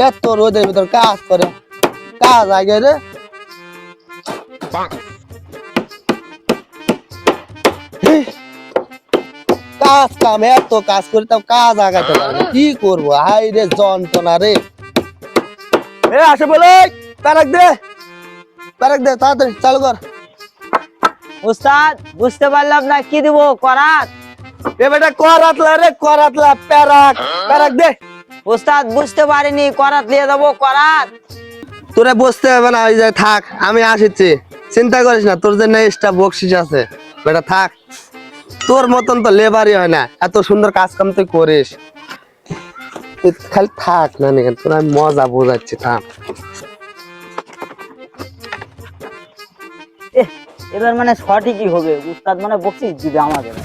এত রোদের ভিতর কাজ করে, কাজ আগে রে। কাজ কাম এত কাজ করি তাও কাজ আগাতে পারে, কি করবো? হাই রে যন্ত্রণা রে। এ আসে বলে প্যারাক দে, প্যারাক দে, তাড়াতাড়ি চালু কর। উস্তাদ বুঝতে পারলাম না, কি দিব করাত? এ বেটা করাতলা রে, করাতলা, প্যারাক, প্যারাক দে। উস্তাদ বুঝতে পারিনি, করাত নিয়ে যাবো করাত। তোরা বসতে হবে না, ওই যে থাক, আমি আসিছি, চিন্তা করিস না, তোর জন্য এক্সট্রা বকশিস আছে। বেটা থাক, তোর মতন তো লেবারই হয় না, এত সুন্দর কাজ কাম তুই করিস। তুই খালি থাক না, তোর আমি মজা বোঝাচ্ছি, থাক। এবার মানে সঠিকই হবে, উস্তাদ মানে বকশিস দিবে আমাদের।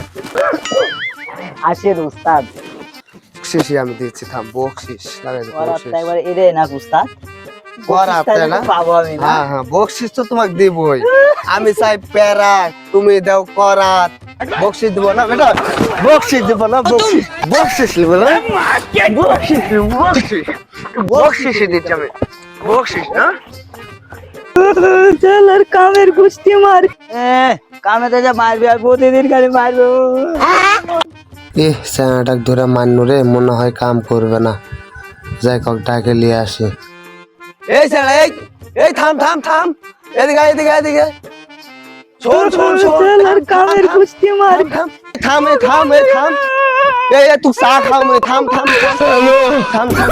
আসেন উস্তাদ, বকশিসই আমি দিচ্ছি, থাম, বকশিস লাগাই দে, বকশিস। করাতটা এবার এরে না উস্তাদ, করাত বকশিসটা না? তো পাবো আমি না। হ্যাঁ হ্যাঁ, বকশিস তো তোমাকে দিবই। আমি চাই প্যারাক, তুমি দাও করাত। বকশিস দিব না বেটা, বকশিস দিব না, বকশিস, বকশিস নিব না, বকশিস নিব, বকশিস, বকশিসই দিচ্ছি আমি, বকশিস না। চল কামের গুষ্টি মার। কামে তো যা মারবে, আর প্রতিদিন খালি মারবে। স্যানাটাক ধরে মান্য রে, মনে হয় কাম করবে না, যাই কক ডাকে নিয়ে আসি। এই স্যার, এই এই থাম থাম থাম, এদিকে এদিকে এদিকে, শোন শোন শোন, কামের গুষ্টি মার। থাম থাম, এই থাম, এই থাম, এই তুই চা খাও, থাম থাম থাম থাম।